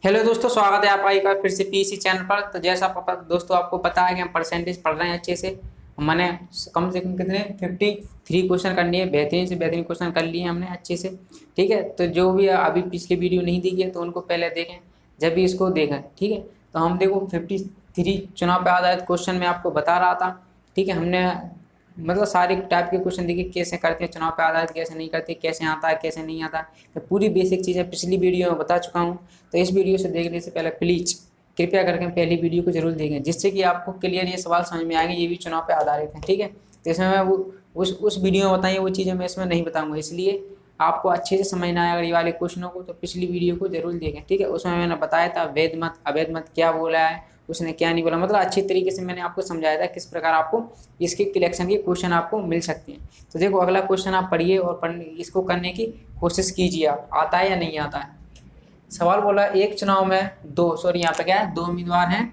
Hello दोस्तों, स्वागत है आपका एक बार फिर से पीसी चैनल पर। तो जैसा दोस्तों आपको पता है कि हम परसेंटेज पढ़ रहे हैं अच्छे से। मैंने कम से कम कितने 53 क्वेश्चन कर लिए, बेहतरीन से बेहतरीन क्वेश्चन कर लिए हमने अच्छे से। ठीक है, तो जो भी अभी पिछली वीडियो नहीं देखी है तो उनको पहले देखें, जब भी इसको देखें। ठीक है, तो हम देखो 53 चुनाव पर आधारित क्वेश्चन में आपको बता रहा था। ठीक है, हमने मतलब सारे टाइप के क्वेश्चन देखिए, कैसे करते हैं चुनाव पर आधारित, कैसे नहीं करते, कैसे आता है कैसे नहीं आता है। तो पूरी बेसिक चीज़ें पिछली वीडियो में बता चुका हूँ। तो इस वीडियो से देखने से पहले प्लीज़ कृपया करके पहली वीडियो को जरूर देखें, जिससे कि आपको क्लियर ये सवाल समझ में आएंगे, ये भी चुनाव पे आधारित है। ठीक है, तो इसमें मैं वो उस वीडियो में बताइए वो चीज़ें मैं इसमें नहीं बताऊंगा, इसलिए आपको अच्छे से समझना है अगर ये वाले क्वेश्चनों को, तो पिछली वीडियो को जरूर देखें। ठीक है, उसमें मैंने बताया था वेद मत अवैध मत क्या बोला है, उसने क्या नहीं बोला, मतलब अच्छी तरीके से मैंने आपको समझाया था किस प्रकार आपको इसके कलेक्शन के क्वेश्चन आपको मिल सकते हैं। तो देखो अगला क्वेश्चन आप पढ़िए और पढ़ने इसको करने की कोशिश कीजिए, आप आता है या नहीं आता है। सवाल बोला एक चुनाव में दो सॉरी यहाँ पे क्या है, दो उम्मीदवार हैं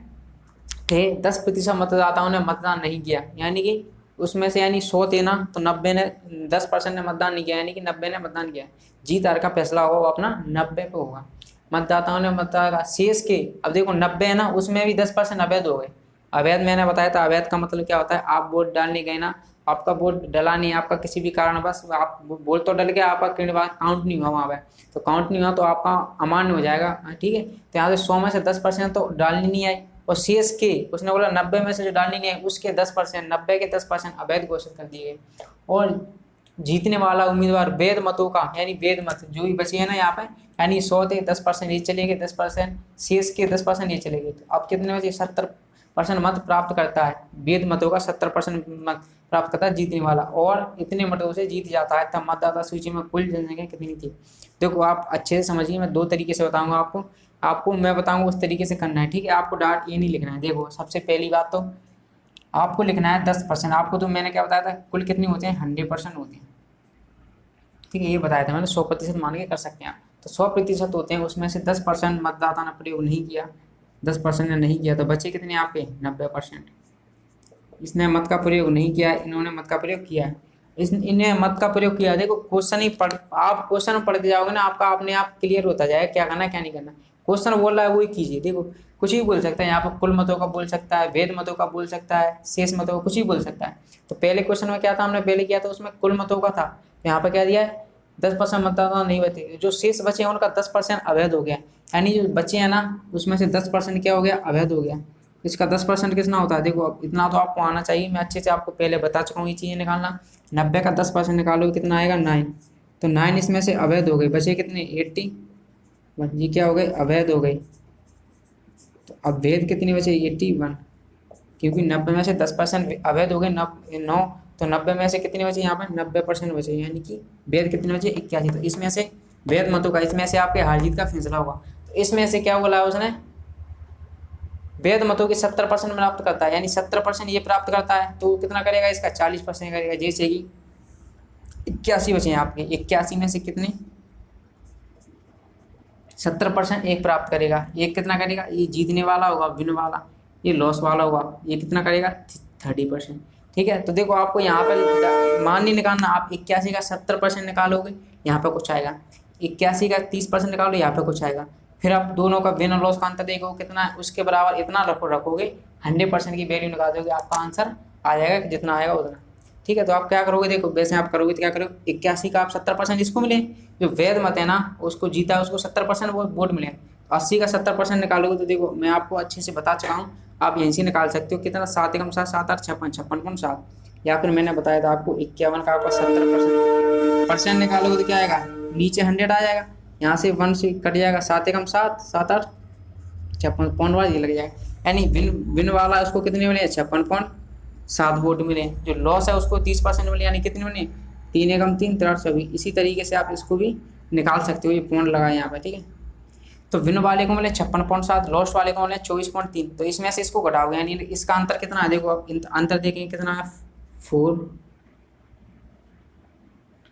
थे, 10% मतदाताओं ने मतदान नहीं किया, यानी कि उसमें से यानी 100 थे ना, तो 90 ने 10% ने मतदान नहीं किया, यानी कि 90 ने मतदान किया। जीत हार का फैसला होगा वो अपना 90 पे होगा। मतदाताओं ने मतदान शेष के, अब देखो 90 है ना, उसमें भी 10% अवैध हो गए। अवैध मैंने बताया था, अवैध का मतलब क्या होता है, आप वोट डालने गए ना, आपका वोट डला नहीं, आपका किसी भी कारण बस आप वोट तो डल गया, आपका काउंट नहीं हुआ वहाँ पे, तो काउंट नहीं हुआ तो आपका अमान्य हो जाएगा। ठीक है, तो यहाँ से 100 में से 10% तो डालनी नहीं आई, और शेष के उसने बोला 90 में से जो डालनी नहीं है उसके 10%, 90 के 10% अवैध घोषित कर दिए गए। और जीतने वाला उम्मीदवार वैध मतों का, यानी वैध मत जो भी बचे हैं ना यहाँ पे, यानी 100 थे, 10% ये चले गए, 10% शेष के 10% ये चले गए, तो अब कितने बचे, 70% मत प्राप्त करता है, वैध मतों का 70% मत प्राप्त करता है जीतने वाला, और इतने मतों से जीत जाता है। तब मतदाता सूची में कुल जनसंख्या कितनी थी। देखो आप अच्छे से समझिए, मैं दो तरीके से बताऊंगा आपको, आपको मैं बताऊंगा उस तरीके से करना है। ठीक है, आपको डाट ये नहीं लिखना है। देखो सबसे पहली बात तो आपको लिखना है 10%। आपको तो मैंने क्या बताया था, कुल कितने होते हैं, 100% होते हैं। ठीक है, ये बताया था मैंने, 100% मान के कर सकते हैं आप। तो 100% होते हैं, उसमें से 10% मतदाता ने प्रयोग नहीं किया, 10% ने नहीं किया, तो बचे कितने आपके 90%। इसने मत का प्रयोग नहीं किया, इन्होंने मत का प्रयोग किया, इस इन्हें मत का प्रयोग किया। देखो क्वेश्चन ही पढ़, आप क्वेश्चन पढ़ते जाओगे ना, आपका अपने आप क्लियर होता जाएगा क्या करना है क्या नहीं करना। क्वेश्चन बोल रहा है वही कीजिए। देखो कुछ ही बोल सकता है यहाँ पर, कुल मतों का बोल सकता है, वेद मतों का बोल सकता है, शेष मतों का कुछ ही बोल सकता है। तो पहले क्वेश्चन में क्या था, हमने पहले किया था उसमें कुल मतों का था, तो यहाँ पर क्या दिया है, 10% मतदाता नहीं बचे, जो शेष बचे हैं उनका 10% अवैध हो गया, यानी जो बचे हैं ना उसमें से 10% क्या हो गया, अवैध हो गया। इसका 10% कितना होता है, देखो अब इतना तो आपको आना चाहिए, मैं अच्छे से आपको पहले बता चुका हूँ ये चीज़ें निकालना। 90 का 10% निकालोगे कितना आएगा, 9। तो 9 इसमें से अवैध हो गए, बचे कितने, 80। ये क्या हो गए, अवैध हो गए। तो अवैध कितने बचे, 81, क्योंकि 90 में से 10% अवैध हो गए, 9। तो 90 में से कितने बचे, यहाँ पर 90% बचे, यानी कि वैध कितने बचे, 81। तो इसमें से वैध मतों का, इसमें से आपके हार जीत का फैसला होगा। तो इसमें से क्या बोला है उसने, वैध मतों की 70% प्राप्त करता है, यानी 70% ये प्राप्त करता है, तो कितना करेगा, इसका 40% करेगा। जैसे कि 81 बचे हैं आपके, 81 में से कितने, 70% एक प्राप्त करेगा, एक कितना करेगा, ये जीतने वाला होगा विन वाला, ये लॉस वाला होगा, ये कितना करेगा, 30%। ठीक है, तो देखो आपको यहाँ पर मान नहीं निकालना, आप 81 का 70% निकालोगे यहाँ पर कुछ आएगा, 81 का 30% निकालो यहाँ पे कुछ आएगा, फिर आप दोनों का विन और लॉस का अंतर देखो कितना है, उसके बराबर इतना रखोगे, 100% की वैल्यू निकाल दोगे, आपका आंसर आ जाएगा, जितना आएगा उतना। ठीक है, तो आप क्या करोगे, देखो वैसे आप करोगे तो क्या करोगे, 81 का आप 70% इसको मिले, जो वैध मत है ना उसको जीता, उसको 70% वोट मिले, 80 का 70% निकालोगे, तो देखो मैं आपको अच्छे से बता चुका हूँ, आप यहीं से निकाल सकते हो कितना, 7 एकम 7, 7 8 56, 56.7, या फिर मैंने बताया था आपको 51 का आपका 70% निकालोगे तो क्या आएगा, नीचे 100 आ जाएगा, यहाँ से 1 से कट जाएगा, 7 एकम 7, 7 8 56 ये लग जाएगा, यानी विन विन वाला उसको कितने मिले, 56.7 वोट मिले। जो लॉस है उसको 30% मिले, यानी कितने मिले, 3 एकम 3, 3 24। इसी तरीके से आप इसको भी निकाल सकते हो, ये पॉइंट लगा यहाँ पे। ठीक है, तो विन वाले को मिले 56.7, लॉस्ट वाले को मिले 24.3, तो इसमें से इसको घटाओगे, यानी इसका अंतर कितना है, देखो आप अंतर देखेंगे कितना है, 4,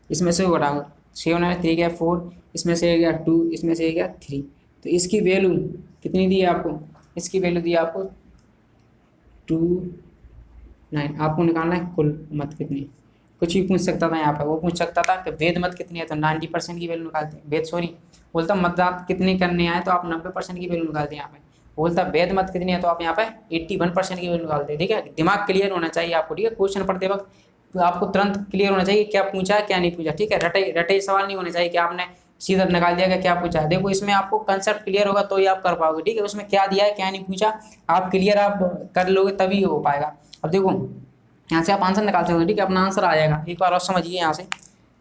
इसमें से घटाओगे, 7 में 3 गया 4, इसमें से गया 2, इसमें से गया 3, तो इसकी वैल्यू कितनी दी है आपको, इसकी वैल्यू दी है आपको 2 9। आपको निकालना है कुल मत कितने, कुछ भी पूछ सकता था यहाँ पे। वो पूछ सकता था कि वेद मत कितनी है, तो 90% की वैल्यू निकालते हैं। वेद सॉरी बोलता मतदान कितने करने आए, तो आप 90% की वैल्यू निकालते हैं यहाँ पे। बोलता वेद मत कितनी है, तो आप यहाँ पे 81% की वैल्यू निकालते हैं। ठीक है, दिमाग क्लियर होना चाहिए आपको। ठीक है, क्वेश्चन पढ़ते वक्त तो आपको तुरंत क्लियर होना चाहिए क्या पूछा है क्या नहीं पूछा। ठीक है, रटे रटे सवाल नहीं होने चाहिए कि आपने सीधा निकाल दिया कि क्या पूछा है। देखो इसमें आपको कंसेप्ट क्लियर होगा तो ही आप कर पाओगे। ठीक है, उसमें क्या दिया है क्या नहीं पूछा आप क्लियर आप कर लोगे तभी हो पाएगा। अब देखो यहाँ से आप आंसर निकाल सकते हो। ठीक है, अपना आंसर आ जाएगा। एक बार और समझिए यहाँ से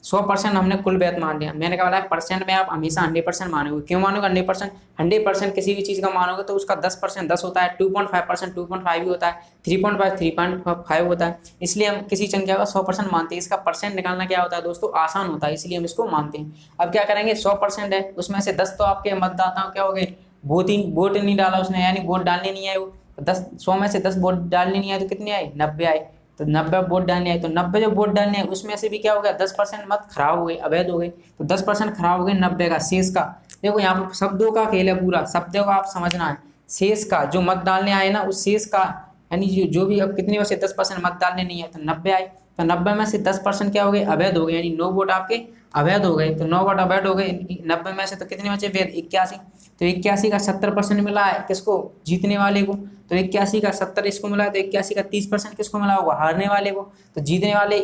100% हमने कुल वेद मान लिया। मैंने कहा परसेंट में आप हमेशा 100% मानोगे। क्यों मानोगे 100%? 100% किसी भी चीज़ का मानोगे तो उसका 10% 10 होता है, 2.5% 2.5 भी होता है, 3.5 3.5 होता है। इसलिए हम किसी संख्या का 100% मानते हैं। इसका परसेंट निकालना क्या होता है दोस्तों, आसान होता है, इसलिए हम इसको मानते हैं। अब क्या करेंगे, 100% है, उसमें से 10 तो आपके मतदाता क्या हो गए, वोट नहीं डाला उसने, यानी वोट डालने नहीं आए वो। 100 में से 10 वोट डालने नहीं आए तो कितने आए, 90 आए। तो 90 वोट डालने आए, तो 90 जो वोट डालने आए उसमें से भी क्या हो गया, 10% मत खराब हो गए, अवैध हो गए। तो 10% खराब हो गए 90 का, शेष का। देखो यहाँ पर शब्दों का खेल है पूरा, शब्दों का आप समझना है। शेष का जो मत डालने आए ना, उस शेष का यानी जो भी अब कितने में से 10% मत डालने नहीं आए तो 90 आए। तो 90 में से 10% क्या हो गए, अवैध हो गए, यानी 9 वोट आपके अवैध हो गए। तो 9 वोट अवैध हो गए 90 में से, तो कितने बचे वैध, 81। तो 81 का 70% मिला है किसको, जीतने वाले को। तो 81 का 70 इसको मिला है, तो 81 का 30% किसको मिला होगा, हारने वाले को। तो जीतने वाले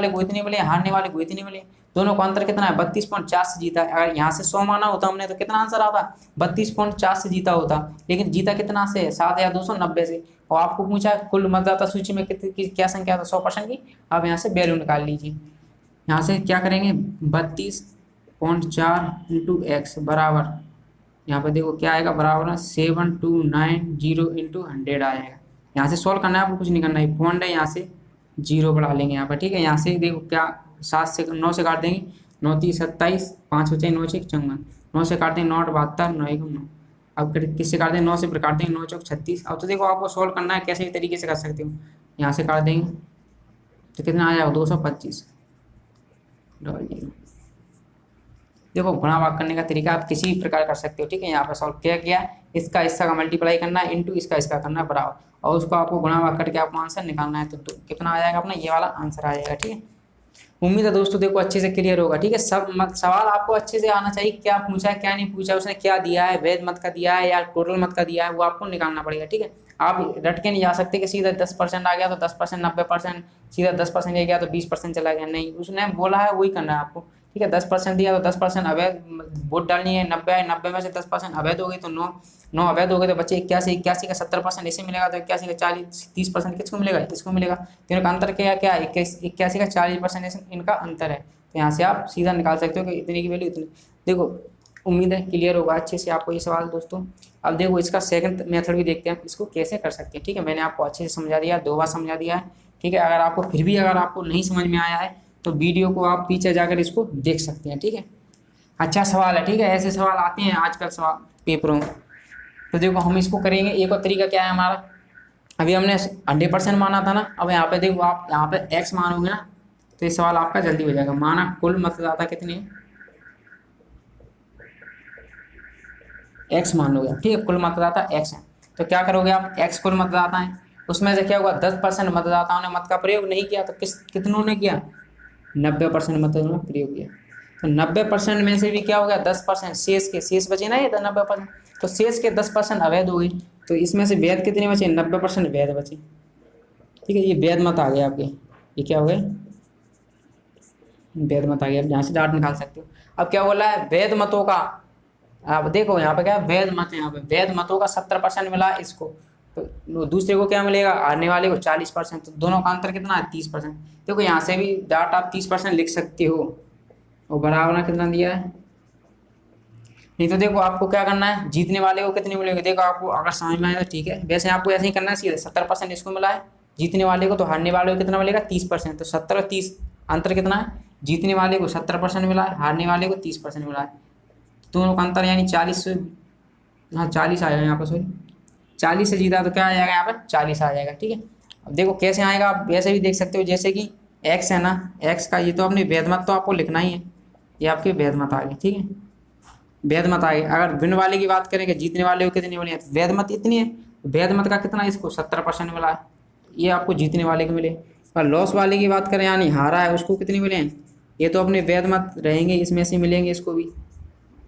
को इतने मिले, हारने वाले को इतने मिले। दोनों का अंतर कितना है, 32.4 से जीता है। अगर यहाँ से 100 माना होता हमने तो कितना आंसर आता, 32.4 से जीता होता। लेकिन जीता कितना से, 7290 से। और आपको पूछा कुल मतदाता सूची में कितनी क्या संख्या था, 100% की। अब यहाँ से वैल्यू निकाल लीजिए। यहाँ से क्या करेंगे, 32.4 इंटू एक्स बराबर, यहाँ पे देखो क्या आएगा, बराबर 7290 इंटू 100 आएगा। यहाँ से सॉल्व करना है, आपको कुछ नहीं करना है, पॉइंट है, यहाँ से 0 बढ़ा लेंगे यहाँ पर। ठीक है, यहाँ से देखो क्या 7 से 9 से काट देंगे, 9 3 27, 5 बचे 9 6 54, 9 से काट देंगे 9 8 72, 9 1 9। अब किससे काट देंगे, 9 से फिर काट देंगे 9 चौक 36। अब तो देखो आपको सॉल्व करना है, कैसे भी तरीके से कर सकते हो। यहाँ से काट देंगे तो कितना आ जाएगा, 225 डबल 0। देखो गुणा भाग करने का तरीका आप किसी भी प्रकार कर सकते हो। ठीक है, यहाँ पर सॉल्व किया गया, इसका इसका का मल्टीप्लाई करना है इंटू इसका इसका करना है बराबर, और उसको आपको गुणा भाग करके आपको आंसर निकालना है। तो कितना आ जाएगा अपना, ये वाला आंसर आ जाएगा। ठीक है, उम्मीद है दोस्तों देखो अच्छे से क्लियर होगा। ठीक है, सब सवाल आपको अच्छे से आना चाहिए, क्या पूछा है क्या नहीं पूछा, उसने क्या दिया है, वैध मत का दिया है या टोटल मत का दिया है, वो आपको निकालना पड़ेगा। ठीक है, आप रट के नहीं जा सकते कि सीधा 10% आ गया तो 10%, 90% सीधा 10% ले गया तो 20% चला गया, नहीं, उसने बोला है वही करना है आपको। ठीक है, 10% दिया तो 10% अवैध वोट डालनी है, 90 है, 90 में से 10% अवैध हो गई तो 9 अवैध हो गए तो बच्चे 81, 81 का 70% इसे मिलेगा, तो 81 का 30% किसको मिलेगा, इसको मिलेगा। तो इनका अंतर क्या क्या है, 81 का 40% इनका अंतर है। तो यहाँ से आप सीधा निकाल सकते हो कि इतने की वैल्यू इतनी। देखो उम्मीद है क्लियर होगा अच्छे से आपको ये सवाल दोस्तों। अब देखो इसका सेकंड मेथड भी देखते हैं, इसको कैसे कर सकते हैं। ठीक है, मैंने आपको अच्छे से समझा दिया, 2 बार समझा दिया है। ठीक है, अगर आपको फिर भी अगर आपको नहीं समझ में आया है तो वीडियो को आप पीछे जाकर इसको देख सकते हैं। ठीक है, अच्छा सवाल है। ठीक है, ऐसे सवाल आते हैं आजकल सवाल पेपरों में। तो देखो हम इसको करेंगे, एक और तरीका क्या है हमारा, अभी हमने 100% माना था ना, अब यहाँ पे देखो आप यहाँ पे x मानोगे ना तो ये सवाल आपका जल्दी हो जाएगा। माना कुल मतदाता कितने, x मान लोगे। ठीक है, कुल मतदाता x है, तो क्या करोगे आप, x कुल मतदाता है, उसमें से क्या होगा, 10% मतदाताओं ने मत का प्रयोग नहीं किया, तो कितनों ने किया, 90% मतदाताओं ने प्रयोग किया। तो 90% में से भी क्या हो गया, 10% शेष बचे ना, ये 90%, तो शेष के 10% अवैध हो गई। तो इसमें से वैध कितने बचे, 90% वैध बचे। ठीक है, ये वैध मत आ गए आपके, ये क्या हो गए, वैध मत आ गया। आप यहाँ से डाट निकाल सकते हो। अब क्या बोला है, वैध मतों का, आप देखो यहाँ पे क्या वैध मत है, यहाँ पे वैध मतों का 70% मिला इसको, तो दूसरे को क्या मिलेगा, आने वाले को 40%। तो दोनों का अंतर कितना है, 30%। देखो यहाँ से भी डाट आप 30% लिख सकते हो, और बराबर कितना दिया है। नहीं तो देखो आपको क्या करना है, जीतने वाले को कितने मिलेंगे, देखो आपको अगर समझ में आया तो ठीक है, वैसे आपको ऐसे ही करना है सीधे, 70% इसको मिला है जीतने वाले को, तो हारने वाले को कितना मिलेगा, 30%। तो 70 और 30 अंतर कितना है, जीतने वाले को 70% मिला है, हारने वाले को 30% मिला है। दोनों का अंतर यानी 40, हाँ 40 आ जाएगा यहाँ पर, सॉरी 40 से जीता तो क्या आ जाएगा यहाँ पर, 40 आ जाएगा। ठीक है, अब देखो कैसे आएगा, आप वैसे भी देख सकते हो, जैसे कि x है ना, x का ये तो अपने वैध मत तो आपको लिखना ही है, ये आपके वैध मत आ गए। ठीक है, वैध मत आ गए। अगर विन वाले की बात करें कि जीतने वाले को कितनी मिली है, वैध मत इतनी है, वैध मत का कितना, इसको 70% मिला है, ये आपको जीतने वाले को मिले। और लॉस वाले की बात करें यानी हारा है उसको कितने मिले हैं, ये तो अपने वैध मत रहेंगे, इसमें से मिलेंगे इसको भी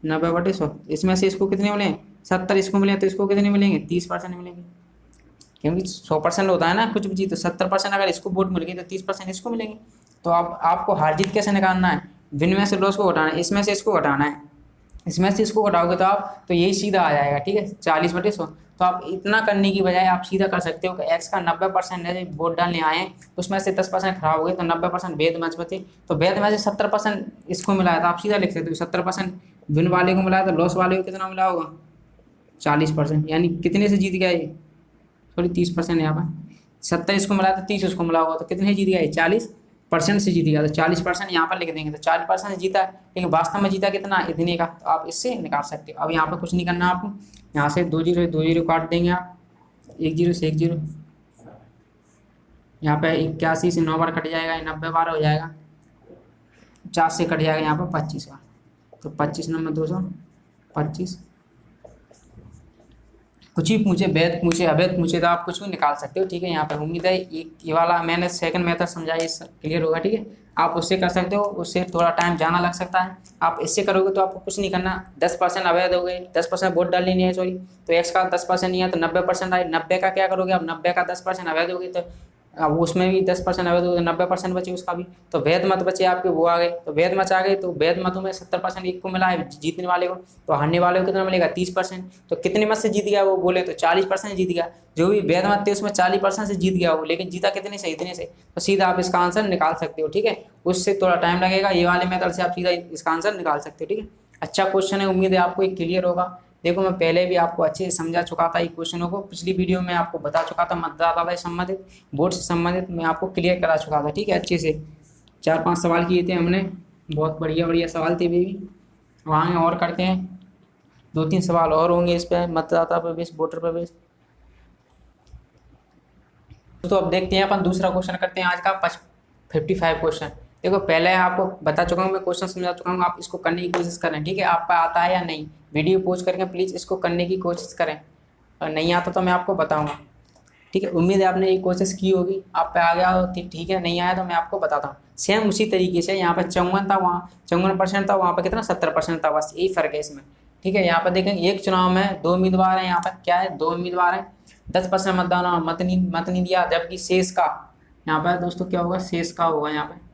90/100, इसमें से इसको कितने मिले 70, इसको मिले तो इसको कितने मिलेंगे 30% मिलेंगे, क्योंकि 100% होता है ना कुछ भी चीज़, तो 70% अगर इसको वोट मिल गई तो 30% इसको मिलेंगे। तो अब आपको हार जीत कैसे निकालना है, विन में से लॉस को घटाना है, इसमें से इसको घटाना है, इसमें से इसको घटाओगे तो आप तो यही सीधा आ जाएगा, ठीक है 40/100। तो आप इतना करने की बजाय आप सीधा कर सकते हो कि एक्स का 90% है, वोट डालने आए हैं उसमें से 10% खराब हो गए तो 90% वेद मैच बचे, तो वेद मैच 70% इसको मिला है, तो आप सीधा लिख सकते हो 70% विन वाले को मिला है, तो लॉस वाले को कितना मिला होगा 40%, यानी कितने से जीत गया ये, सॉरी 30% यहाँ पर 70 इसको मिला तो 30 उसको मिला होगा, तो कितने जीत गया ये 40% से जीत गया, तो 40% यहाँ पर लिख देंगे, तो 40% जीता है, लेकिन वास्तव में जीता कितना इतने का, तो आप इससे निकाल सकते हो। अब यहाँ पर कुछ नहीं करना आपको, यहाँ से 2 0 2 0 काट देंगे आप, 1 0 से 1 0, यहाँ पे 81 से 9 बार कट जाएगा, 90 बार हो जाएगा, 50 से कट जाएगा यहाँ पर 25 बार, तो 25 नंबर 225। कुछ ही पूछे, वैध पूछे अवैध पूछे तो आप कुछ भी निकाल सकते हो, ठीक है। यहाँ पर उम्मीद है ये वाला मैंने सेकंड मेथड समझाया, इस क्लियर होगा, ठीक है। आप उससे कर सकते हो, उससे थोड़ा टाइम ज़्यादा लग सकता है, आप इससे करोगे तो आपको कुछ नहीं करना, 10% अवैध हो गए, 10% वोट डाल लेनी है, सॉरी तो एक्स का 10% नहीं है तो 90% आए, 90 का क्या करोगे आप, 90 का 10% अवैध हो गई, तो अब उसमें भी 10% अवैध हो गए, 90% बचे उसका भी, तो वैध मत बचे आपके वो आ गए, तो वैध मत आ गए, तो वैध मतों में 70% एक को मिला है जीतने वाले को, तो हारने वाले को कितना मिलेगा 30%, तो कितने मत से जीत गया वो बोले तो 40% जीत गया, जो भी वैध मत थे उसमें 40% से जीत गया वो, लेकिन जीता कितने से, इतने से, तो सीधा आप इसका आंसर निकाल सकते हो, ठीक है। उससे थोड़ा टाइम लगेगा, ये वाले मेथड से आप सीधा इसका आंसर निकाल सकते हो, ठीक है। अच्छा क्वेश्चन है, उम्मीद है आपको एक क्लियर होगा। देखो मैं पहले भी आपको अच्छे से समझा चुका था, एक क्वेश्चनों को पिछली वीडियो में आपको बता चुका था, मतदाता से संबंधित, वोट से संबंधित मैं आपको क्लियर करा चुका था, ठीक है। अच्छे से 4-5 सवाल किए थे हमने, बहुत बढ़िया बढ़िया सवाल थे भी, वहाँ और करते हैं 2-3 सवाल और होंगे इस पर, मतदाता प्रवेश, वोटर प्रवेश। तो अब देखते हैं अपन दूसरा क्वेश्चन करते हैं आज का 55 क्वेश्चन। देखो पहले आपको बता चुका हूँ, मैं क्वेश्चन समझा चुका हूँ, आप इसको करने की कोशिश करें, ठीक है। आपका आता है या नहीं, वीडियो पॉज करके प्लीज़ इसको करने की कोशिश करें, और नहीं आता तो मैं आपको बताऊँगा, ठीक है। उम्मीद है आपने ये कोशिश की होगी, आप पे आ गया हो ठीक है, नहीं आया तो मैं आपको बताता हूँ। सेम उसी तरीके से यहाँ पर 54 था, वहाँ 54% था, वहाँ पर कितना 70% था, बस यही फ़र्क है इसमें, ठीक है। यहाँ पर देखें एक चुनाव में 2 उम्मीदवार हैं, यहाँ पर क्या है 2 उम्मीदवार हैं, 10% मतदान और मत नहीं दिया, जबकि शेष का यहाँ पर दोस्तों क्या होगा, शेष का होगा यहाँ पर,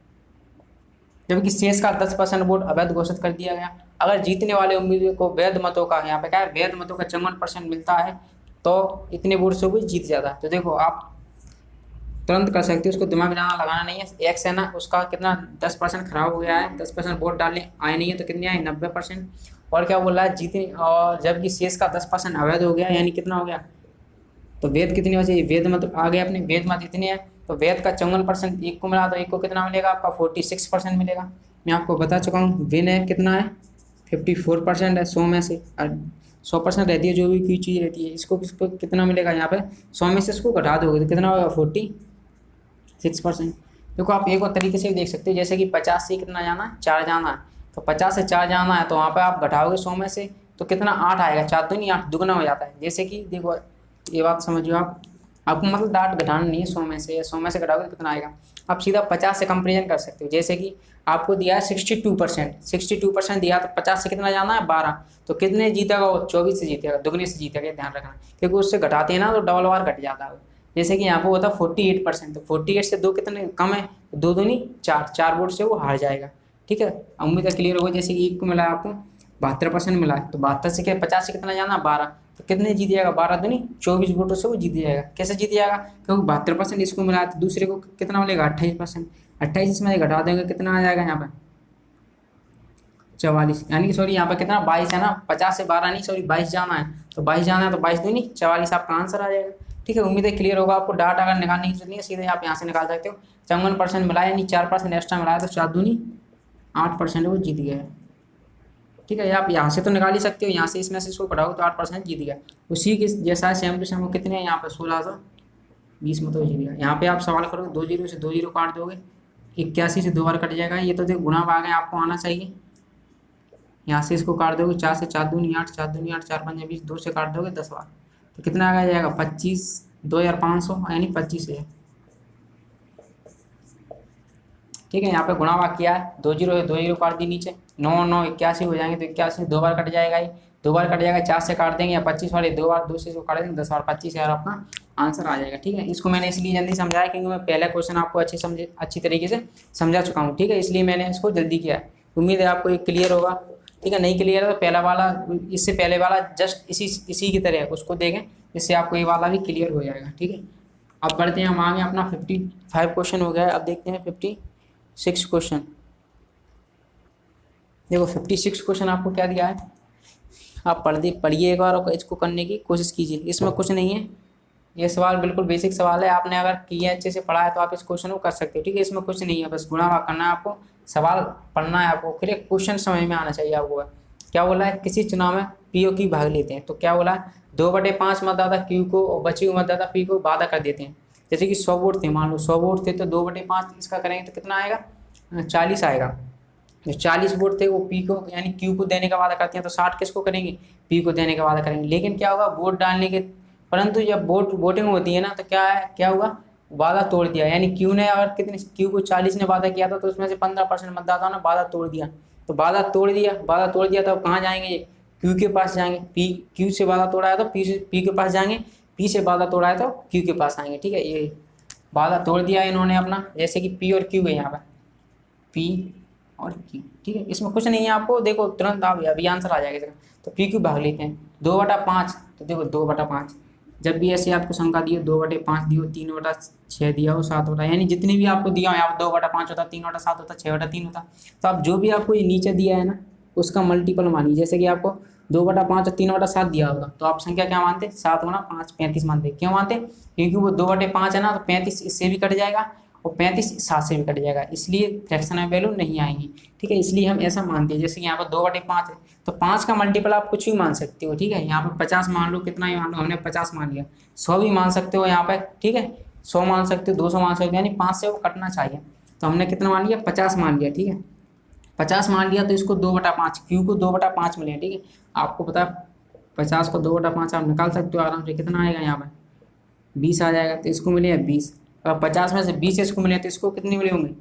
जबकि शेष का 10% वोट अवैध घोषित कर दिया गया। अगर जीतने वाले उम्मीदवार को वैध मतों का, यहाँ पे क्या है वैध मतों का 54% मिलता है, तो इतने वोट से वो जीत जाता है। तो देखो आप तुरंत कर सकते हो, उसको दिमाग ज़्यादा लगाना नहीं है, एक्स है ना उसका कितना 10% खराब हो गया है, 10% वोट डालने आए नहीं है, तो कितने आए 90%, और क्या बोल रहा है जीतने, और जबकि शेष का 10% अवैध हो गया, यानी कितना हो गया, तो वेद कितनी बचे, वेद मत आ गए अपने, वेद मत इतने हैं, तो वेद का 54% एक को मिला, तो एक को कितना मिलेगा आपका 46% मिलेगा। मैं आपको बता चुका हूँ विन है कितना है 54% है 100 में से, 100% रहती है जो भी कोई चीज़ रहती है, इसको कितना मिलेगा यहाँ पे 100 में से इसको घटा दोगे तो कितना होगा 46%। देखो आप एक और तरीके से भी देख सकते हो, जैसे कि 50 से कितना जाना है 4 जाना है, तो 50 से 4 जाना है, तो वहाँ पर आप घटाओगे 100 में से तो कितना 8 आएगा, 4 तो नहीं 8 दुगना हो जाता है। जैसे कि देखो ये बात समझिए आपको मतलब डाट घटाना नहीं है 100 में से, 100 में से घटाओगे तो कितना आएगा, आप सीधा 50 से कंपेरिजन कर सकते हो। जैसे कि आपको दिया है 62% दिया, तो 50 से कितना जाना है 12, तो कितने जीतेगा वो 24 से जीतेगा, दुगने से जीतेगा, ध्यान रखना, क्योंकि उससे घटाते हैं ना तो डबल बार घट जाता है। जैसे कि यहाँ पर होता है 48%, तो 48 से 2 कितने कम है, 2 दूनी 4 वोट से वो हार जाएगा, ठीक है। उम्मीद है क्लियर होगा। जैसे कि एक को मिला है आपको 72% मिला है, तो 72 से 50 से कितना जाना 12, तो कितने जीत जाएगा 12 दूनी 24 वोटों से वो जीत जाएगा। कैसे जीत जाएगा, क्योंकि 72% इसको मिला है, तो दूसरे को कितना मिलेगा 28%, 28 इसमें घटा देंगे कितना आ जाएगा यहाँ पर 44, यानी कि सॉरी यहाँ पर कितना 22 है ना, 50 से 12 नहीं सॉरी 22 जाना है, तो 22 जाना है, तो 22 दूनी 44 आपका आंसर आ जाएगा, ठीक है। उम्मीद है क्लियर होगा आपको। डाटा अगर निकालने की जरूरत नहीं है, सीधे आप यहाँ से निकाल सकते हो। 54% मिला यानी 4% एक्स्ट्रा मिला है, तो 4 दूनी 8% वो जीत गया है, ठीक है। आप यहाँ से तो निकाल ही सकते हो, यहाँ से इसमें से इसको घटाओ तो 8% जीत गया। उसी के जैसा है सेम टू सेम, वो कितने हैं यहाँ पे 1620 में तो जीत गया। यहाँ पे आप सवाल करोगे 2 0 से 2 0 काट दोगे, 81 से 2 बार कट जाएगा, ये तो देखो गुना भाग है आपको आना चाहिए। यहाँ से इसको काट दोगे 4 से 4 दूनी 8, 4 दूनी 8, 4 5 20, 2 से काट दोगे 10 बार, तो कितना आ जाएगा 25 2500 यानी 25 है, ठीक है। यहाँ पे गुणा भाग किया है, 2 जीरो है, 2 जीरो काट दी नीचे, 9 9 81 हो जाएंगे, तो 81 2 बार कट जाएगा, ये 2 बार कट जाएगा, 4 से काट देंगे या 25 वाले 2 बार 2 से इसको काट देंगे, 10 और 25 यार आपका आंसर आ जाएगा। ठीक है, इसको मैंने इसलिए जल्दी समझाया क्योंकि मैं पहला क्वेश्चन आपको अच्छी तरीके से समझा चुका हूँ। ठीक है, इसलिए मैंने इसको जल्दी किया है। उम्मीद है आपको ये क्लियर होगा। ठीक है, नहीं क्लियर है तो पहला वाला, इससे पहले वाला जस्ट इसी की तरह है, उसको देखें, इससे आपको ये वाला भी क्लियर हो जाएगा। ठीक है, अब बढ़ते हैं हम आगे। अपना 55 क्वेश्चन हो गया है, अब देखते हैं 56 क्वेश्चन। देखो 56 क्वेश्चन आपको क्या दिया है, आप पढ़िए एक बार और इसको करने की कोशिश कीजिए। इसमें कुछ नहीं है, ये सवाल बिल्कुल बेसिक सवाल है, आपने अगर किया अच्छे से पढ़ा है तो आप इस क्वेश्चन को कर सकते हो। ठीक है, इसमें कुछ नहीं है, बस गुणा भाग करना है आपको, सवाल पढ़ना है आपको, फिर एक क्वेश्चन समझ में आना चाहिए आपको। क्या बोला है, किसी चुनाव में पीओ की भाग लेते हैं, तो क्या बोला है 2/5 मतदाता क्यू को और बची हुई मतदाता पी को वादा कर देते हैं। जैसे कि 100 वोट थे, मान लो 100 वोट थे, तो 2/5 इसका करेंगे तो कितना आएगा, 40 आएगा। जो 40 वोट थे वो पी को यानी क्यू को देने का वादा करते हैं, तो 60 किसको करेंगे, पी को देने का वादा करेंगे। लेकिन क्या होगा, वोट डालने के, परंतु जब वोटिंग होती है ना, तो क्या हुआ, वादा तोड़ दिया। यानी क्यू ने अगर क्यू को 40 ने वादा किया था, तो उसमें से 15% मतदाताओं ने वादा तोड़ दिया। तो वादा तोड़ दिया तो अब कहाँ जाएंगे ये, क्यू के पास जाएंगे। क्यू से वादा तोड़ा है तो पी के पास जाएंगे, पी से वादा तोड़ा है तो क्यू के पास आएंगे। ठीक है, ये वादा तोड़ दिया इन्होंने अपना, जैसे कि पी और क्यू है यहाँ पर, पी और क्यू। ठीक है, इसमें कुछ नहीं है, आपको देखो तुरंत आप अभी आंसर आ जाएगा इसका। तो पी क्यू भाग लेते हैं 2/5, तो देखो 2/5 जब भी ऐसे आपको संख्या दिए 2/5 दियो, 3/6 दिया हो, 7 यानी जितनी भी आपको दिया हो, यहाँ 2/5 होता, 3/7 होता, 6/3 होता। तो आप जो भी आपको ये नीचे दिया है ना, उसका मल्टीपल मानिए। जैसे कि आपको 2/5 और 3/7 दिया होगा, तो आप संख्या क्या मानते, 7 गुणा 5 35 मानते। क्यों मानते, क्योंकि वो 2/5 है ना, तो 35 इससे भी कट जाएगा और 35 7 से भी कट जाएगा, इसलिए फ्रैक्शन में वैल्यू नहीं आएंगी। ठीक है, इसलिए हम ऐसा मानते हैं। जैसे कि यहाँ पर 2/5 है, तो 5 का मल्टीपल आप कुछ भी मान सकते हो। ठीक है, यहाँ पर 50 मान लो, कितना ही मान लो, हमने 50 मान लिया, 100 भी मान सकते हो यहाँ पर। ठीक है, 100 मान सकते हो, 200 मान सकते हो, यानी 5 से वो कटना चाहिए। तो हमने कितना मान लिया, 50 मान लिया। ठीक है, 50 मान लिया, तो इसको 2/5, क्यू को 2/5 मिले। ठीक है, आपको पता है 50 को 2/5 आप निकाल सकते हो आराम से, कितना आएगा यहाँ पर 20 आ जाएगा। तो इसको मिले 20, अब 50 में से 20 इसको मिले, तो इसको कितनी मिले होंगे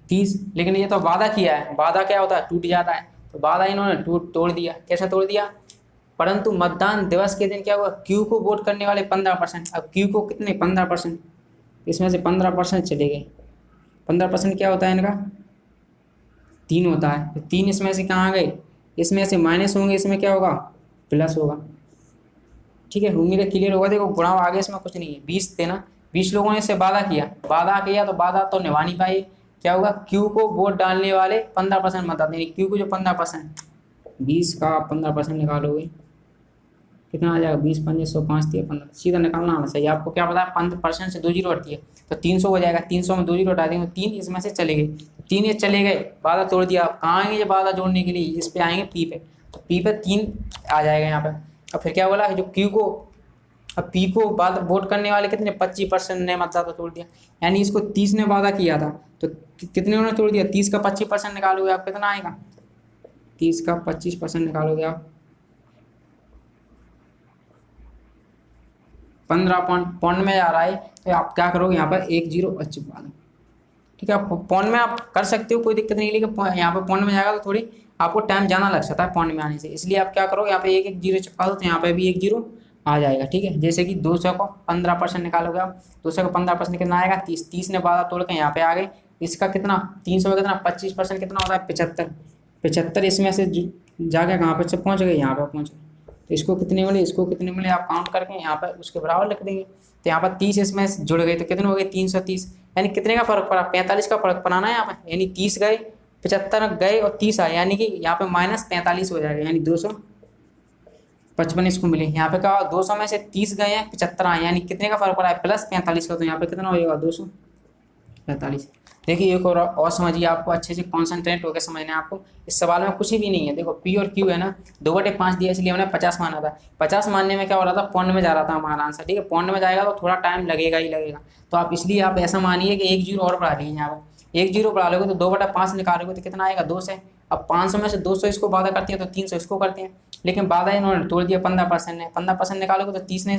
30। लेकिन ये तो वादा किया है, वादा क्या होता है, टूट जाता है। तो वादा इन्होंने तोड़ दिया। कैसे तोड़ दिया, परंतु मतदान दिवस के दिन क्या हुआ, क्यू को वोट करने वाले 15%, अब क्यू को कितने 15%, इसमें से 15% चले गए। 15% क्या होता है इनका, 3 होता है। तो 3 इसमें से कहाँ आ गए, इसमें से माइनस होंगे, इसमें क्या होगा, प्लस होगा। ठीक है, उम्मीद है क्लियर होगा। देखो गुणा आगे इसमें कुछ नहीं है, 20 थे ना, 20 लोगों ने इससे वादा किया तो वादा तो निभा नहीं पाए। क्या होगा, क्यू को वोट डालने वाले 15% मतदाता, यानी क्यू को जो 15%, 20 का 15% निकालोगे कितना आ जाएगा, 20 5 105 दिया 15, सीधा निकालना आना चाहिए। आपको क्या पता है 15% से 2 जीरो हटती है, तो 300 हो जाएगा। 300 में 2 जीरो हटा देंगे, 3 इसमें से चले गए, 3 ये चले गए, वादा तोड़ दिया। कहाँ आएंगे, जब वादा जोड़ने के लिए इस पे आएंगे, पी पे, तो पी पे 3 आ जाएगा यहाँ पे। अब फिर क्या बोला, जो क्यू को, अब पी को बाद वोट करने वाले कितने, 25% ने मतदाता तोड़ दिया। यानी इसको 30 ने वादा किया था, तो कितने उन्होंने तोड़ दिया, 30 का 25% निकालोगे आप, कितना आएगा, 30 का 25% निकालोगे आप 15 पॉइंट में आ रहा है। तो आप क्या करोगे, यहाँ पर 1 0 अच्छी बात है। ठीक है, पॉइंट में आप कर सकते हो, कोई दिक्कत नहीं, लेकिन यहाँ पर पॉइंट में जाएगा तो थोड़ी आपको टाइम ज़्यादा लग सकता है पॉइंट में आने से, इसलिए आप क्या करोगे, यहाँ पे 1 1 0 चिपका दो, तो यहाँ पे भी 1 0 आ जाएगा। ठीक है, जैसे कि 200 को 15% निकालोगे आप, 200 को 15% कितना आएगा, 30, 30 ने वादा तोड़ के यहाँ पे आ गए। इसका कितना, 300 में कितना 25% कितना होता है, 75, 75 इसमें से जाके कहाँ पे पहुँच गए, यहाँ पे पहुँच गए। तो इसको कितने मिले, इसको कितने मिले, आप काउंट करके यहाँ पर उसके बराबर लिख देंगे। तो यहाँ पर 30 इसमें जुड़ गए, तो कितने हो गए, 330, यानी कितने का फर्क पड़ा, 45 का फर्क पड़ाना है यहाँ पर। यानी 30 गए, 75 गए और 30 आए, यानी कि यहाँ पे -45 हो जाएगा, यानी 255 इसको मिले। यहाँ पे क्या, 200 में से 30 गए हैं, 75 आए, यानी कितने का फर्क पड़ा है, +45 का। तो यहाँ पे कितना होगा, 245। देखिए एक और समझिए, आपको अच्छे से कॉन्सेंट्रेट होकर समझना है आपको। इस सवाल में कुछ भी नहीं है। देखो पी और क्यू है ना, 2/5 दिया, इसलिए हमने 50 माना था। 50 मानने में क्या हो रहा था, पॉइंट में जा रहा था हमारा आंसर। ठीक है, पॉइंट में जाएगा तो थोड़ा टाइम लगेगा ही लगेगा। तो आप इसलिए आप ऐसा मानिए कि 1 0 और बढ़ा लीजिए। यहाँ पर 1 0 बढ़ा लोगे तो 2/5 निकालोगे तो कितना आएगा, 2 से। अब 500 में से 200 इसको वादा करते हैं, तो 300 इसको करते हैं, लेकिन वादा इन्होंने तोड़ दिया 15% ने। 15% निकालोगे तो 30 ने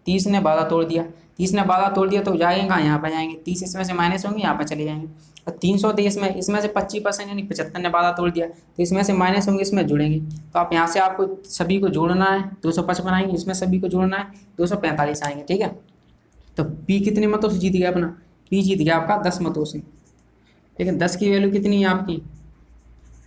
30 ने 12 तोड़ दिया, 30 ने 12 तोड़ दिया तो जाएंगे कहाँ, यहाँ पर जाएंगे, 30 इसमें से माइनस होंगे, यहाँ पर चले जाएंगे। और 323 में इसमें से 25% यानी 75 ने 12 तोड़ दिया तो इसमें से माइनस होंगे, इसमें जुड़ेंगे। तो आप यहाँ से आपको सभी को जोड़ना है, 255 आएंगे, इसमें सभी को जोड़ना है 245 आएंगे, ठीक है। तो पी कितने मतों से जीत गया अपना, पी जीत गया आपका 10 मतों से। लेकिन 10 की वैल्यू कितनी है आपकी,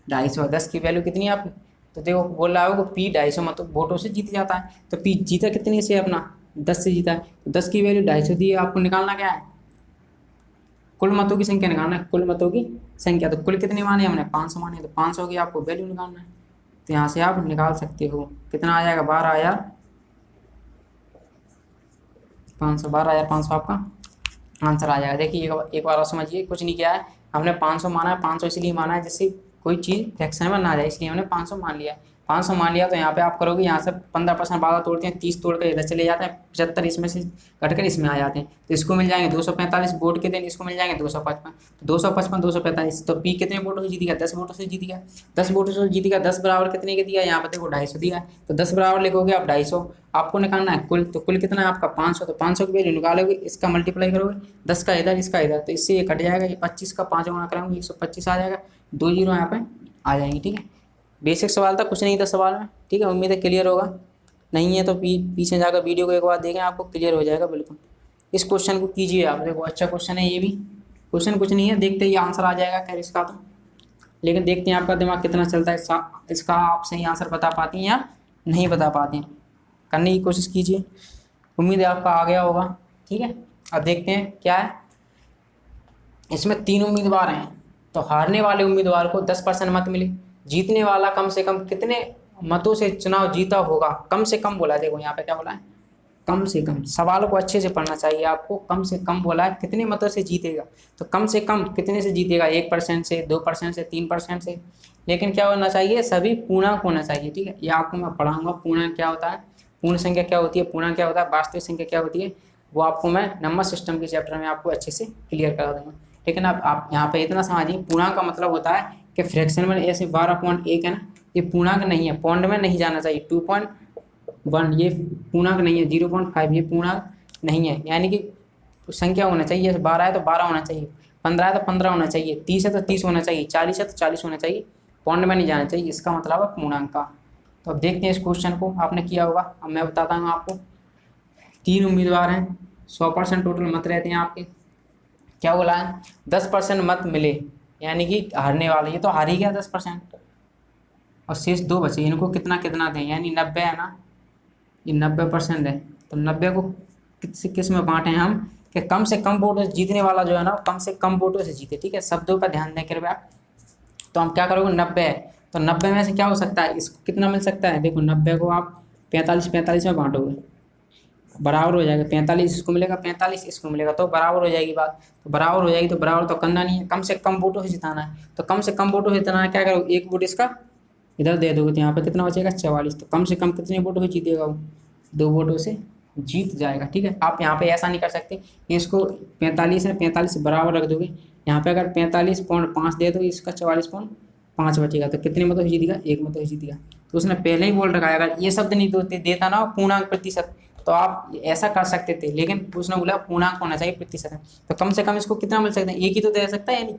250। 10 की वैल्यू कितनी है आपकी, तो देखो बोल रहा होगा पी 250 मतों वोटों से जीत जाता है। तो पी जीता कितने से अपना, 10 से जीता है। तो 10 की वैल्यू 250 दी है, आपको निकालना क्या है, कुल मतों की संख्या निकालना है, कुल मतों की संख्या। तो कुल कितने माने हमने, 500 माने, तो 500 की आपको वैल्यू निकालना है। तो यहाँ से आप निकाल सकते हो, कितना आ जाएगा, 12,500 आपका आंसर आ जाएगा। देखिए एक बार और समझिए, कुछ नहीं किया है हमने, 500 माना है। 500 इसलिए माना है जिससे कोई चीज़ फ्रैक्शन में ना जाए, इसलिए हमने 500 मान लिया। 500 मान लिया तो यहाँ पे आप करोगे, यहाँ से 15% 12 तोड़ते हैं, 30 तोड़ कर इधर चले जाते हैं, 75 इसमें से कटकर इसमें आ जाते हैं। तो इसको मिल जाएंगे 245 वोट के दिन, इसको मिल जाएंगे 255। तो 255 245, तो पी कितने वोटों से जीत गया, 10 वोटों से जीत गया। 10 वोटों से जीत गया, 10 बराबर कितने के दिया, यहाँ पर देखो 250 दिया। तो 10 बराबर लिखोगे आप 250, आपको निकालना है कुल। तो कुल कितना है आपका 500। तो 500 की वैल्यू निकालोगे, इसका मल्टीप्लाई करोगे, 10 का इधर, इसका इधर, तो इससे ये कट जाएगा। ये 25 का 5 गुणा कराएंगे 125 आ जाएगा, 2 जीरो यहाँ पे आ जाएंगी, ठीक है। बेसिक सवाल था, कुछ नहीं था सवाल में, ठीक है। उम्मीद है क्लियर होगा, नहीं है तो पीछे जाकर वीडियो को एक बार देखें, आपको क्लियर हो जाएगा बिल्कुल। इस क्वेश्चन को कीजिए आप, देखो अच्छा क्वेश्चन है ये भी। क्वेश्चन कुछ नहीं है, देखते ही आंसर आ जाएगा खैर इसका तो, लेकिन देखते हैं आपका दिमाग कितना चलता है, इसका आप सही आंसर बता पाती हैं या नहीं बता पाते हैं। करने की कोशिश कीजिए, उम्मीद है आपका आ गया होगा, ठीक है। अब देखते हैं क्या है इसमें। 3 उम्मीदवार हैं, तो हारने वाले उम्मीदवार को 10% मत मिले, जीतने वाला कम से कम कितने मतों से चुनाव जीता होगा, कम से कम बोला है। देखो यहाँ पे क्या बोला है, कम से कम। सवाल को अच्छे से पढ़ना चाहिए आपको, कम से कम बोला है, कितने मतों से जीतेगा। तो कम से कम कितने से जीतेगा, 1% से, 2% से, 3% से। लेकिन क्या होना चाहिए, सभी पूर्णांक होना चाहिए, ठीक है। ये आपको मैं पढ़ाऊंगा पूर्णांक क्या होता है, पूर्ण संख्या क्या होती है, पूर्णांक क्या होता है, वास्तविक संख्या क्या होती है, वो आपको मैं नंबर सिस्टम के चैप्टर में आपको अच्छे से क्लियर करा दूंगा। लेकिन अब आप यहाँ पे इतना समझिए, पूर्णांक का मतलब होता है कि फ्रैक्शन में ऐसे 12.1 है ना, ये पूर्णांक नहीं है, पॉइंट में नहीं जाना चाहिए। 2.1 ये पूर्णांक नहीं है, 0.5 ये पूर्णांक नहीं है, यानी कि संख्या होना चाहिए। जैसे 12 है तो 12 होना चाहिए, 15 है तो 15 होना चाहिए, 30 है तो 30 होना चाहिए, 40 है तो 40 होना चाहिए, पॉइंट में नहीं जाना चाहिए। इसका मतलब है पूर्णांक का। तो अब देखते हैं इस क्वेश्चन को, आपने किया होगा। अब मैं बताता हूँ आपको, 3 उम्मीदवार हैं, 100% टोटल मत रहते हैं आपके। क्या बोला है, 10% मत मिले, यानी कि हारने वाले, ये तो हार ही गया 10%, और शेष 2 बचे, इनको कितना कितना दें, यानी 90 है ना, ये 90% है। तो 90 को किस में बांटे हम, कि कम से कम वोटों से जीतने वाला जो है ना, कम से कम वोटों से जीते, ठीक है। शब्दों पर ध्यान दें कृपया। तो हम क्या करोगे, 90 है तो 90 में से क्या हो सकता है, इसको कितना मिल सकता है, देखो 90 को आप 45 में बांटोगे, बराबर हो जाएगा। 45 इसको मिलेगा, 45 इसको मिलेगा, तो बराबर हो जाएगी बात। तो बराबर हो जाएगी, तो बराबर तो करना नहीं है, कम से कम वोटों से जिताना है। तो कम से कम वोटों से जिताना है, क्या करोगे, 1 वोट इसका इधर दे दोगे, तो यहाँ पे कितना बचेगा, 44। तो कम से कम कितने वोटों से जीतेगा वो, 2 वोटों से जीत जाएगा, ठीक है। आप यहाँ पे ऐसा नहीं कर सकते कि इसको 45 है, 45 से बराबर रख दोगे। यहाँ पे अगर 45.5 दे दो, इसका 44.5 बचेगा, तो कितने मतों से जीतेगा, 1 मतों से जीतेगा। तो उसने पहले ही बोल रखा है, अगर ये शब्द नहीं देता ना पूर्णांक प्रतिशत, तो आप ऐसा कर सकते थे, लेकिन उसने बोला पूर्णांक होना चाहिए प्रतिशत है। तो कम से कम इसको कितना मिल सकता है, 1 ही तो दे सकता है, यानी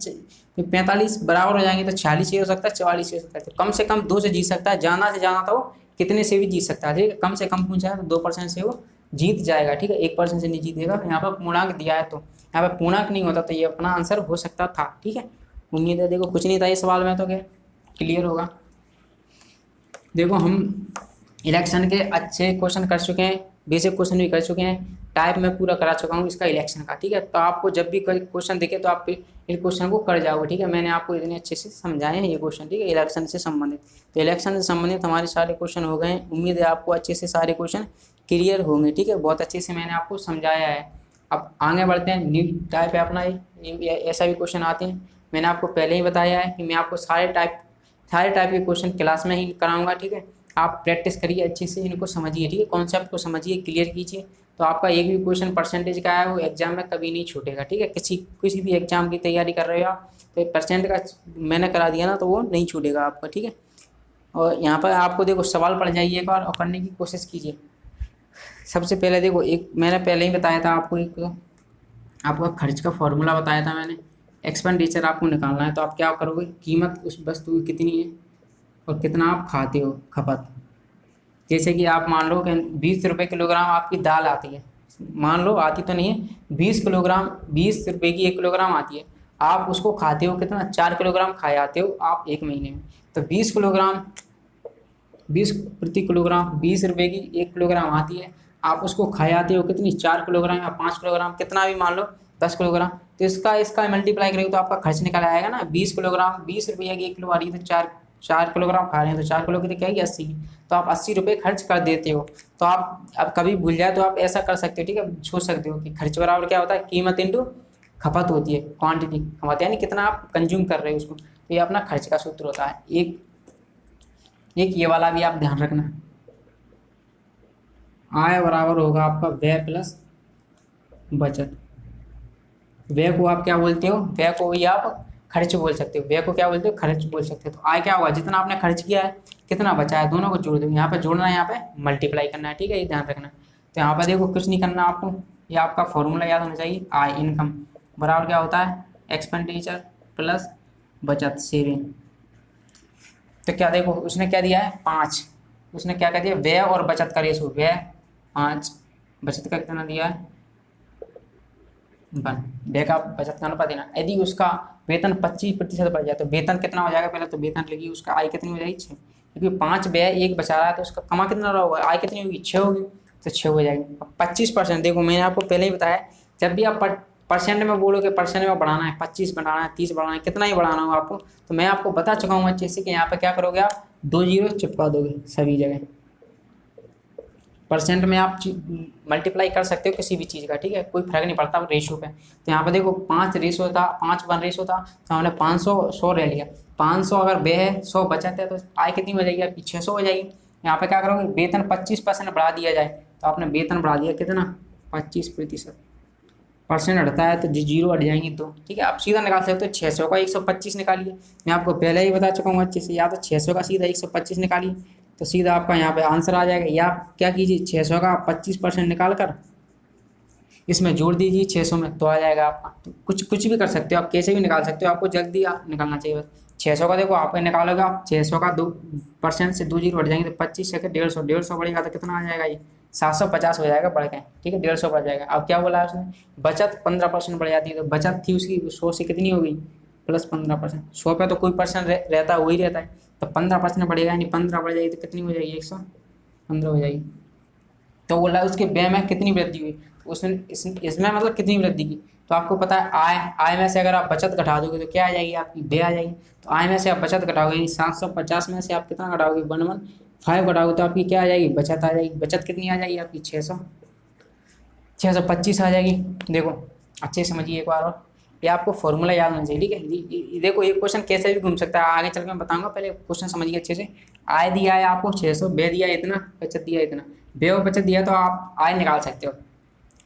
45 बराबर हो जाएंगे तो 46 ही हो सकता है, 44 ही हो सकता है। तो कम से कम 2 से जीत सकता है, ज़्यादा से ज़्यादा तो वो कितने से भी जीत सकता है, ठीक है। कम से कम पूछा है तो 2% से वो जीत जाएगा, ठीक है, 1% से नहीं जीतेगा। यहाँ पर पूर्णांक दिया है, तो यहाँ पर पूर्णांक नहीं होता तो ये अपना आंसर हो सकता था, ठीक है। उम्मीद है देखो कुछ नहीं था ये सवाल में, तो क्या क्लियर होगा। देखो हम इलेक्शन के अच्छे क्वेश्चन कर चुके हैं, बेसिक क्वेश्चन भी कर चुके हैं, टाइप में पूरा करा चुका हूँ इसका इलेक्शन का, ठीक है। तो आपको जब भी कोई क्वेश्चन दिखे तो आप इन क्वेश्चन को कर जाओगे, ठीक है। मैंने आपको इतने अच्छे से समझाए हैं ये क्वेश्चन, ठीक है, इलेक्शन से संबंधित। तो इलेक्शन से संबंधित हमारे सारे क्वेश्चन हो गए हैं। उम्मीद है आपको अच्छे से सारे क्वेश्चन क्लियर होंगे, ठीक है। बहुत अच्छे से मैंने आपको समझाया है। अब आगे बढ़ते हैं, न्यू टाइप है अपना, ऐसा भी क्वेश्चन आते हैं। मैंने आपको पहले ही बताया है कि मैं आपको सारे टाइप के क्वेश्चन क्लास में ही कराऊंगा, ठीक है। आप प्रैक्टिस करिए अच्छे से, इनको समझिए, ठीक है, कॉन्सेप्ट को समझिए, क्लियर कीजिए। तो आपका एक भी क्वेश्चन परसेंटेज का है वो एग्जाम में कभी नहीं छूटेगा, ठीक है। किसी भी एग्जाम की तैयारी कर रहे हो आप, तो परसेंट का मैंने करा दिया ना, तो वो नहीं छूटेगा आपका, ठीक है। और यहाँ पर आपको देखो सवाल पढ़ जाइए एक बार और करने की कोशिश कीजिए। सबसे पहले देखो, एक मैंने पहले ही बताया था आपको, एक आपका खर्च का फॉर्मूला बताया था मैंने। एक्सपेंडिचर आपको निकालना है तो आप क्या करोगे, कीमत उस वस्तु की कितनी है और कितना आप खाते हो खपत। जैसे कि आप मान लो कि 20 रुपये किलोग्राम आपकी दाल आती है, मान लो आती तो नहीं है, 20 किलोग्राम, 20 रुपये की 1 किलोग्राम आती है। आप उसको खाते हो कितना, 4 किलोग्राम खाए आते हो आप एक महीने में। तो 20 किलोग्राम, 20 प्रति किलोग्राम, 20 रुपये की 1 किलोग्राम आती है। आप उसको खाए आते हो कितनी, 4 किलोग्राम या 5 किलोग्राम, कितना भी मान लो, 10 किलोग्राम। तो इसका मल्टीप्लाई करेंगे तो आपका खर्च निकल आएगा ना, 20 किलोग्राम, 20 रुपये की 1 किलो आ रही है, तो 4 किलोग्राम खा रहे हैं तो 4 किलो की तो क्या है 80 की। तो आप 80 रुपये खर्च कर देते हो। तो आप अब कभी भूल जाए तो आप ऐसा कर सकते हो, ठीक है, सोच सकते हो कि खर्च बराबर क्या होता है, कीमत इंटू खपत होती है, क्वांटिटी खपत यानी कितना आप कंज्यूम कर रहे हो उसको। तो ये अपना खर्च का सूत्र होता है। एक एक ये वाला भी आप ध्यान रखना, आय बराबर होगा आपका व्यय प्लस बचत। व्यय को आप क्या बोलते हो, व्यय को भी आप खर्च बोल सकते हो, व्यय को क्या बोलते हो, खर्च बोल सकते हो। तो आय क्या होगा, जितना आपने खर्च किया है कितना बचा है, दोनों को जोड़ दो, यहाँ पे जोड़ना है, यहाँ पे मल्टीप्लाई करना है, ठीक है, ये ध्यान रखना। तो यहाँ पर देखो कुछ नहीं करना आपको, ये आपका फॉर्मूला याद होना चाहिए, आय इनकम बराबर क्या होता है, एक्सपेंडिचर प्लस बचत सेविंग। तो क्या देखो उसने क्या दिया है 5, उसने क्या कह दिया, व्यय और बचत का रेशो, व्यय 5, बचत का कितना दिया है 1, व्यय का बचत का अनुपात देना। यदि उसका वेतन 25% बढ़ जाए तो वेतन कितना हो जाएगा, पहले तो वेतन लगी, उसका आय कितनी हो जाएगी 6, क्योंकि 5 व्यय 1 बचा रहा है तो उसका कमा कितना रहा होगा, आय कितनी होगी 6 होगी, तो 6 हो जाएगी। 25%, देखो मैंने आपको पहले ही बताया, जब भी आप परसेंट में बोलोगे, परसेंट में बढ़ाना है, 25 बढ़ाना है, 30 बढ़ाना है, कितना ही बढ़ाना हो आपको, तो मैं आपको बता चुका हूँ अच्छे से कि यहाँ पे क्या करोगे, आप 2 जीरो चिपका दोगे सभी जगह। परसेंट में आप मल्टीप्लाई कर सकते हो किसी भी चीज़ का, ठीक है, कोई फर्क नहीं पड़ता रेशो पे। तो यहाँ पे देखो 5 रेशो था, 5:1 रेशो था, तो हमने 500 100 ले लिया। 500 अगर व्यय है, 100 बचत है, तो आय कितनी हो जाएगी आपकी 600 हो जाएगी। यहाँ पे क्या करोगे, वेतन 25% बढ़ा दिया जाए, तो आपने वेतन बढ़ा दिया कितना 25%, परसेंट हटता है तो जीरो हट जाएंगे 2, ठीक है। आप सीधा निकाल सकते हो 600 का 125 निकालिए, मैं आपको पहले ही बता चुका हूँ अच्छे से, या तो 600 का सीधा 125 निकालिए तो सीधा आपका यहाँ पे आंसर आ जाएगा। या आप क्या कीजिए, 600 का 25% निकाल कर इसमें जोड़ दीजिए 600 में, तो आ जाएगा आपका। तो कुछ कुछ भी कर सकते हो आप, कैसे भी निकाल सकते हो, आपको जल्दी निकालना चाहिए बस। 600 का देखो आप निकालोगे, आप 600 का 2% से 2 जीरो हट जाएंगे तो 25 से 150, 150 बढ़ेगा तो कितना आ जाएगा, ये 750 हो जाएगा बढ़ के, ठीक है, 150 बढ़ जाएगा। अब क्या बोला है उसने, बचत 15% बढ़ जाती है, तो बचत थी उसकी 100 से कितनी हो गई प्लस 15%, 100 पे तो कोई परसेंट रहता है वही रहता है, तो 15% बढ़ेगा, यानी 15 बढ़ जाएगी तो कितनी हो जाएगी 115 हो जाएगी। तो बोला उसके व्यय में कितनी वृद्धि हुई, तो उसने इसमें मतलब कितनी वृद्धि की। तो आपको पता है आय में से अगर आप बचत घटा दोगे तो क्या आ जाएगी आपकी, व्यय आ जाएगी। तो आय में से आप बचत घटाओगे, यानी 750 में से आप कितना घटाओगे 115 घटाओगे तो आपकी क्या आ जाएगी, बचत आ जाएगी। बचत कितनी आ जाएगी आपकी 625 आ जाएगी। देखो अच्छे से समझिए एक बार और, ये आपको फॉर्मूला याद होना चाहिए, ठीक है। देखो ये क्वेश्चन कैसे भी घूम सकता है, आगे चल के मैं बताऊंगा, पहले क्वेश्चन समझिए अच्छे से। आय दिया है आपको 600, व्यय दिया है इतना, बचत दिया है इतना। व्यय और बचत दिया तो आप आय निकाल सकते हो।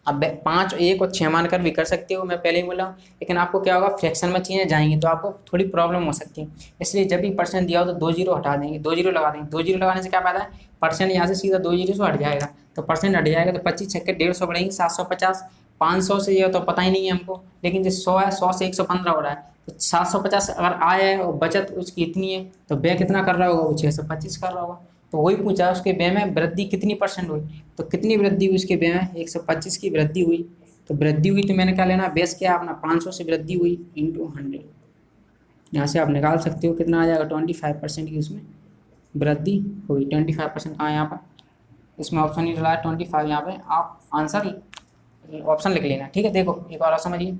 अब 5, 1 और 6 मानकर भी कर सकते हो, मैं पहले ही बोला हूँ, लेकिन आपको क्या होगा, फ्रैक्शन में चीज़ें जाएंगी तो आपको थोड़ी प्रॉब्लम हो सकती है। इसलिए जब भी परसेंट दिया हो तो 2 जीरो हटा देंगे, 2 जीरो लगा देंगे। 2 जीरो लगाने से क्या फायदा है, परसेंट यहाँ से सीधा 2 जीरो से हट जाएगा, तो परसेंट हट जाएगा तो 25 छक्के 150 बढ़ेंगे, 750। 500 से ये तो पता ही नहीं है हमको, लेकिन जो 100 है, 100 से 115 हो रहा है, तो 750 अगर आय है और बचत उसकी इतनी है, तो व्यय कितना कर रहा होगा, वो 625 कर रहा होगा। तो वही पूछा उसके व्यय में वृद्धि कितनी परसेंट हुई, तो कितनी वृद्धि हुई उसके व्यय में, 125 की वृद्धि हुई। तो वृद्धि हुई तो मैंने क्या लेना, बेस क्या अपना 500 से वृद्धि हुई इंटू 100, यहाँ से आप निकाल सकते हो कितना आ जाएगा, 25% की उसमें वृद्धि हुई। 25% कहाँ है यहाँ पर, इसमें ऑप्शन नहीं डला है 25, यहाँ पे आप आंसर ऑप्शन लिख लेना, ठीक है। देखो एक और समझिए,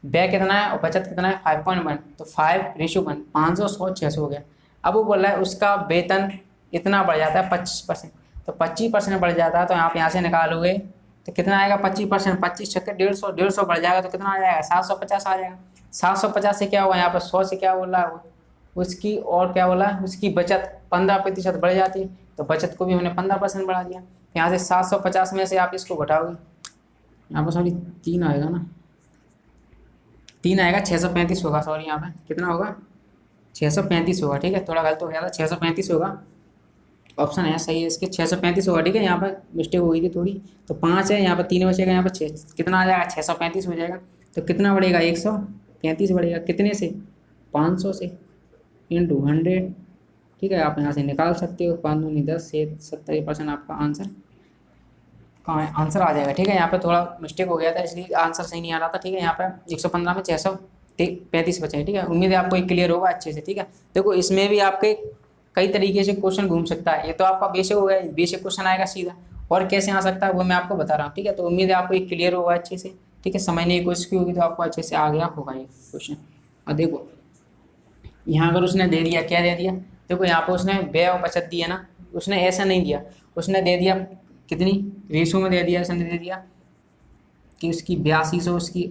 व्यय कितना है और बचत कितना है 5.1, तो 5:1, 500 100 600 हो गया। अब वो बोल रहा है उसका वेतन इतना बढ़ जाता है 25%, तो 25% बढ़ जाता है, तो आप यहाँ से निकालोगे तो कितना आएगा 25%, 25 छक्के 150, 150 बढ़ जाएगा तो कितना आ जाएगा 750 आ जाएगा। 750 से क्या हुआ यहाँ पर, 100 से क्या बोल रहा है उसकी, और क्या बोला उसकी बचत 15% बढ़ जाती है, तो बचत को भी हमने 15% बढ़ा दिया। यहाँ से 750 में से आप इसको घटाओगे, यहाँ पर सॉरी 3 आएगा ना, 3 आएगा, 635 होगा, सॉरी यहाँ पे कितना होगा 635 होगा, ठीक है, थोड़ा गलत हो गया था, 635 होगा। ऑप्शन है सही है इसके 635 होगा। ठीक है, यहाँ पर मिस्टेक हो गई थी थोड़ी। तो 5 है, यहाँ पर 3 बचेगा, यहाँ पर 6 कितना आ जाएगा, 635 हो जाएगा। तो कितना बढ़ेगा, 135 बढ़ेगा, कितने से, 500 से, इंटू 100। ठीक है, आप यहाँ से निकाल सकते हो, 5 दूनी 10 से 70% आपका आंसर कहाँ है, आंसर आ जाएगा। ठीक है, यहाँ पे थोड़ा मिस्टेक हो गया था इसलिए आंसर सही नहीं आ रहा था। ठीक है, यहाँ पे 115 में 635 बचे हैं। ठीक है, उम्मीद है आपको ये क्लियर होगा अच्छे से। ठीक है, देखो इसमें भी आपके कई तरीके से क्वेश्चन घूम सकता है। ये तो आपका बेसिक हो गया, बेसिक क्वेश्चन आएगा सीधा, और कैसे आ सकता है वो मैं आपको बता रहा हूँ। ठीक है, तो उम्मीद है आपको ये क्लियर होगा अच्छे से। ठीक है, समझने की कोशिश की होगी तो आपको अच्छे से आ गया होगा ये क्वेश्चन। और देखो यहाँ अगर उसने दे दिया, क्या दे दिया, देखो यहाँ पे उसने व्यय और बचत दी है ना, उसने ऐसा नहीं दिया, उसने दे दिया कितनी रेशो में दे दिया, उसने दे दिया कि उसकी 8200, उसकी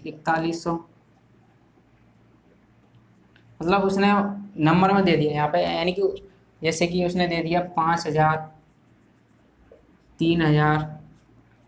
4100, मतलब उसने नंबर में दे दिया यहाँ पे, यानी कि जैसे कि उसने दे दिया 5000, 3000,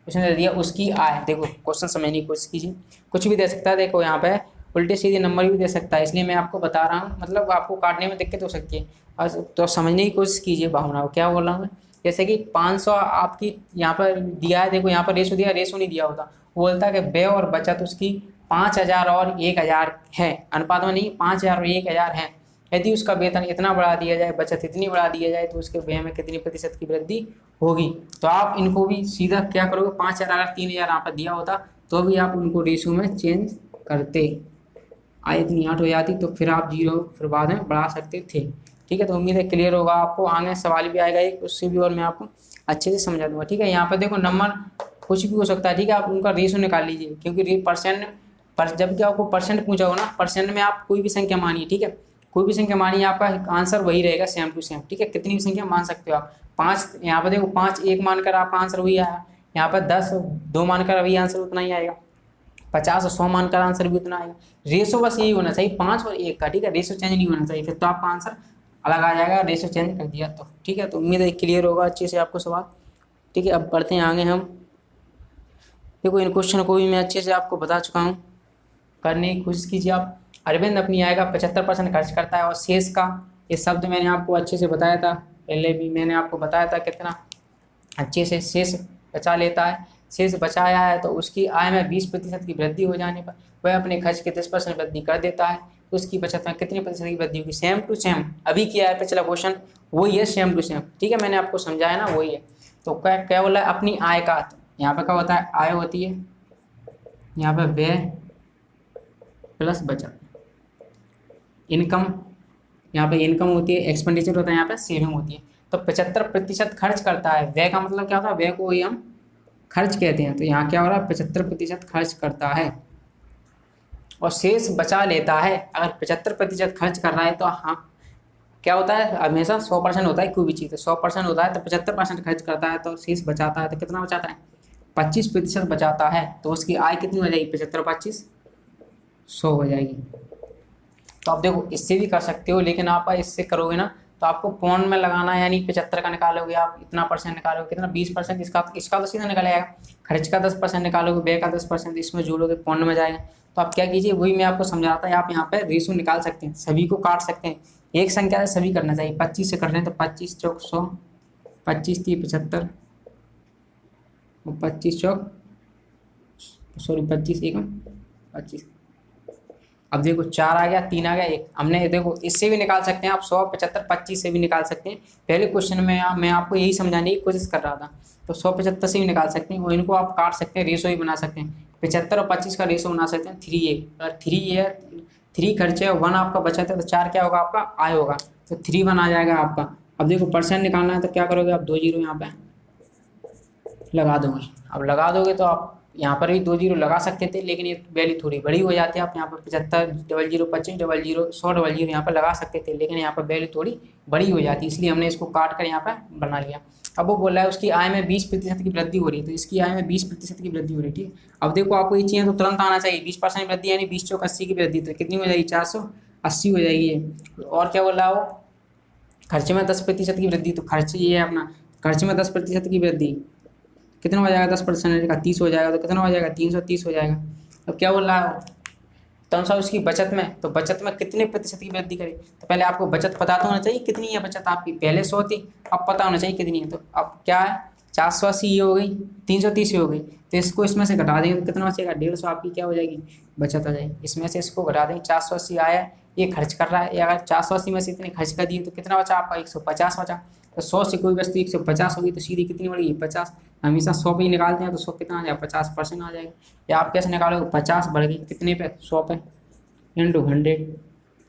उसने दे दिया उसकी आय। देखो क्वेश्चन समझने की कोशिश कीजिए, कुछ भी दे सकता है। देखो यहाँ पे उल्टे सीधे नंबर भी दे सकता है, इसलिए मैं आपको बता रहा हूँ, मतलब आपको काटने में दिक्कत हो सकती है। और तो समझने की कोशिश कीजिए भावनाओं, क्या बोल रहा हूँ मैं। जैसे कि 500 आपकी यहाँ पर दिया है, देखो यहाँ पर रेशो दिया, रेशो नहीं दिया होता, वो बोलता है कि व्यय और बचत उसकी 5000 और 1000 है, अनुपात में नहीं, 5000 और 1000 है। यदि उसका वेतन इतना बढ़ा दिया जाए, बचत इतनी बढ़ा दिया जाए, तो उसके व्यय में कितनी प्रतिशत की वृद्धि होगी। तो आप इनको भी सीधा क्या करोगे, 5000 अगर 3000 यहाँ पर दिया होता तो भी आप उनको रेशो में चेंज करते, आय इतनी 8 हो जाती, तो फिर आप जीरो फिर बाद में बढ़ा सकते थे। ठीक है, तो उम्मीद है क्लियर होगा आपको। आगे सवाल भी आएगा एक, उससे भी और मैं आपको अच्छे से समझा दूंगा। ठीक है, यहाँ पर देखो नंबर कुछ भी हो सकता है। ठीक है, आप उनका रेशो निकाल लीजिए, क्योंकि परसेंट पर जब कि आपको परसेंट पूछा हो ना, परसेंट में आप कोई भी संख्या मानिए। ठीक है, कोई भी संख्या मानिए, आपका आंसर वही रहेगा, सेम टू सेम। ठीक है, कितनी भी संख्या मान सकते हो आप। 5 यहाँ पर देखो, 5 1 मानकर आपका आंसर वही आया, यहाँ पर 10 2 मानकर अभी आंसर उतना ही आएगा, 50 और 100 मानकर आंसर भी उतना आएगा। रेशो बस यही होना चाहिए 5 और 1 का। ठीक है, रेशो चेंज नहीं होना चाहिए, फिर तो आपका आंसर अलग आ जाएगा, रेशो चेंज कर दिया तो। ठीक है, तो उम्मीद है क्लियर होगा अच्छे से आपको सवाल। ठीक है, अब बढ़ते हैं आगे हम। देखो इन क्वेश्चन को भी मैं अच्छे से आपको बता चुका हूँ, करने की कोशिश कीजिए आप। अरविंद अपनी आय का 75% खर्च करता है और शेष का, ये शब्द मैंने आपको अच्छे से बताया था, पहले भी मैंने आपको बताया था कितना अच्छे से शेष बचा लेता है। शेष बचाया है तो उसकी आय में 20% की वृद्धि हो जाने पर वह अपने खर्च के 10% वृद्धि कर देता है, तो उसकी बचत में कितनी प्रतिशत की वृद्धि होगी। सेम टू सेम अभी किया है पिछला क्वेश्चन, वही है सेम टू सेम। ठीक है, मैंने आपको समझाया ना, वही है। तो क्या क्या बोला है, अपनी आय का, यहाँ पे क्या होता है, आय होती है, यहाँ पे व्यय प्लस बचत, इनकम, यहाँ पे इनकम होती है, एक्सपेंडिचर होता है, यहाँ पे सेविंग होती है। तो 75% खर्च करता है, व्यय का मतलब क्या होता है, व्यय को ही हम खर्च कहते हैं। तो यहाँ क्या हो रहा है, 75% खर्च करता है और शेष बचा लेता है। अगर 75% खर्च कर रहा है तो हाँ, क्या होता है, हमेशा 100% होता है कोई भी चीज़, तो 100% होता है तो 75% खर्च करता है, तो शेष बचाता है, तो कितना बचाता है, 25% बचाता है। तो उसकी आय कितनी हो जाएगी, 75 25 100 हो जाएगी। तो आप देखो इससे भी कर सकते हो, लेकिन आप इससे करोगे ना तो आपको पौन में लगाना है, यानी 75 का निकालोगे आप, इतना परसेंट निकालोगे, कितना 20%, इसका तो सीधा निकल आएगा। खर्च का 10% निकालोगे, व्यय का 10% इसमें जोड़ोगे, पौन में जाएगा। तो आप क्या कीजिए, वही मैं आपको समझा रहा था, आप यहाँ पे रेशो निकाल सकते हैं, सभी को काट सकते हैं। एक संख्या से सभी करना चाहिए, 25 से कर रहे हैं तो 25 चौक 100, 25 3 75, 25 चौक, सॉरी 25 एकम 25। अब देखो 4 आ गया, 3 आ गया, 1, हमने देखो इससे भी निकाल सकते हैं आप, 100 75 25 से भी निकाल सकते हैं। पहले क्वेश्चन में मैं आपको यही समझाने की कोशिश कर रहा था। तो 100 75 से भी निकाल सकते हैं, और इनको आप काट सकते हैं, रेशो ही बना सकते हैं। 75 और 25 का रेशो बना सकते हैं 3a। अगर 3 है, 3 खर्च है, 1 आपका बचत है, तो 4 क्या होगा, आपका आय होगा, तो 3 1 आ जाएगा आपका। अब देखो परसेंट निकालना है तो क्या करोगे आप, 2 जीरो यहाँ पे लगा दोगे। अब लगा दोगे तो आप यहाँ पर भी 2 जीरो लगा सकते थे, लेकिन ये वैल्यू थोड़ी बड़ी हो जाती है। आप यहाँ पर 75 00 25 00 100 00 यहाँ पर लगा सकते थे, लेकिन यहाँ पर वैल्यू थोड़ी बड़ी हो जाती है, इसलिए हमने इसको काट कर यहाँ पर बना लिया। अब वो बोल रहा है उसकी आय में 20% की वृद्धि हो रही है, तो इसकी आय में 20% की वृद्धि हो रही है। ठीक, अब देखो आपको ये चाहिए तो तुरंत आना चाहिए, 20% वृद्धि यानी 20 चौक 80 की वृद्धि, तो कितनी हो जाएगी, 480 हो जाएगी ये। और क्या बोल रहा है वो, खर्चे में 10% की वृद्धि, तो खर्च ये है अपना, खर्च में 10% की वृद्धि कितना हो जाएगा, 10% का 30 हो जाएगा, तो कितना हो जाएगा, 330 हो जाएगा। अब क्या बोल रहा है, तो उसकी बचत में, तो बचत में कितने प्रतिशत की वृद्धि करें, तो पहले आपको बचत पता तो होना चाहिए कितनी है बचत आपकी, पहले 100 थी अब पता होना चाहिए कितनी है। तो अब क्या है 480 ये हो गई, 330 हो गई, तो इसको इसमें से घटा देंगे तो कितना बचेगा, 150 आपकी क्या हो जाएगी, बचत आ जाएगी। इसमें से इसको घटा देंगे, 480 आया ये खर्च कर रहा है, या अगर 480 में से इतने खर्च कर दिए तो कितना बचा आपका 150 बचा। तो 100 से कोई वस्तु 150 होगी तो सीधी कितनी बढ़ेगी 50, हमेशा 100 पे ही निकालते हैं तो 100 कितना आ जाएगा 50% आ जाएगा। या आप कैसे निकालोगे, 50 बढ़ गई कितने पे 100 पे इंटू 100,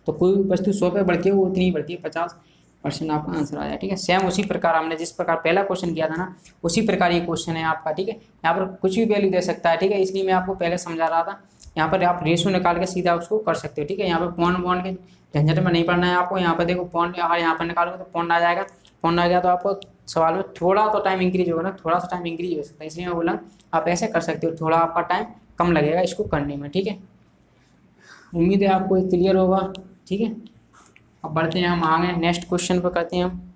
तो कोई भी वस्तु 100 पे बढ़ती है वो उतनी ही बढ़ती है, 50% आपका आंसर आ जाए। ठीक है, सेम उसी प्रकार हमने जिस प्रकार पहला क्वेश्चन किया था ना उसी प्रकार ये क्वेश्चन है आपका। ठीक है, यहाँ पर कुछ भी वैल्यू दे सकता है। ठीक है, इसलिए मैं आपको पहले समझा रहा था, यहाँ पर आप रेशो निकाल के सीधा उसको कर सकते हो। ठीक है, यहाँ पर पॉइंट बॉन्ड के झंझट में नहीं पड़ना है आपको। यहाँ पर देखो पॉइंट, अगर यहाँ पर निकालोगे तो पॉइंट आ जाएगा, पॉइंट आ गया तो आपको सवाल में थोड़ा तो टाइम इंक्रीज होगा ना, थोड़ा सा टाइम इंक्रीज हो सकता है, इसलिए मैं बोला आप ऐसे कर सकते हो, थोड़ा आपका टाइम कम लगेगा इसको करने में। ठीक है, उम्मीद है आपको ये क्लियर होगा। ठीक है, अब बढ़ते हैं हम आगे नेक्स्ट क्वेश्चन पर करते हैं हम।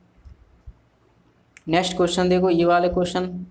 नेक्स्ट क्वेश्चन देखो, ये वाले क्वेश्चन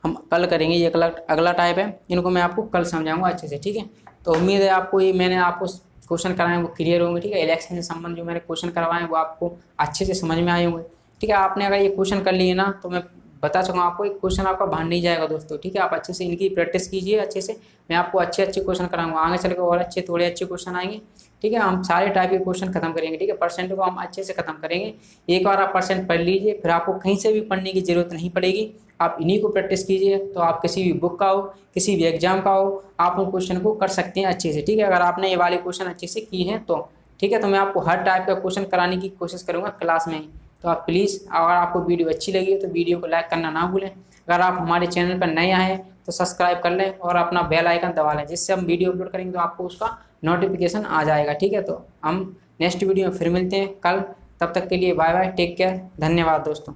हम कल करेंगे, ये अगला टाइप है, इनको मैं आपको कल समझाऊंगा अच्छे से। ठीक है, तो उम्मीद है आपको ये मैंने आपको क्वेश्चन कराए वो क्लियर होंगे। ठीक है, इलेक्शन से संबंध जो मैंने क्वेश्चन करवाए वो आपको अच्छे से समझ में आए होंगे। ठीक है, आपने अगर ये क्वेश्चन कर लिए ना तो मैं बता सकूँ आपको एक क्वेश्चन आपका बाहर नहीं जाएगा दोस्तों। ठीक है, आप अच्छे से इनकी प्रैक्टिस कीजिए अच्छे से, मैं आपको अच्छे अच्छे क्वेश्चन कराऊंगा, आगे चल के और अच्छे थोड़े अच्छे क्वेश्चन आएंगे। ठीक है, हम सारे टाइप के क्वेश्चन खत्म करेंगे। ठीक है, परसेंट को हम अच्छे से खत्म करेंगे। एक बार आप परसेंट पढ़ लीजिए, फिर आपको कहीं से भी पढ़ने की जरूरत नहीं पड़ेगी, आप इन्हीं को प्रैक्टिस कीजिए तो आप किसी भी बुक का हो, किसी भी एग्जाम का हो, आप उन क्वेश्चन को कर सकते हैं अच्छे से। ठीक है, अगर आपने ये वाले क्वेश्चन अच्छे से किए हैं तो। ठीक है, तो मैं आपको हर टाइप का क्वेश्चन कराने की कोशिश करूँगा क्लास में ही। तो आप प्लीज़, अगर आपको वीडियो अच्छी लगी है तो वीडियो को लाइक करना ना भूलें। अगर आप हमारे चैनल पर नए आए हैं तो सब्सक्राइब कर लें और अपना बेल आइकन दबा लें, जिससे हम वीडियो अपलोड करेंगे तो आपको उसका नोटिफिकेशन आ जाएगा। ठीक है, तो हम नेक्स्ट वीडियो में फिर मिलते हैं कल, तब तक के लिए बाय बाय, टेक केयर, धन्यवाद दोस्तों।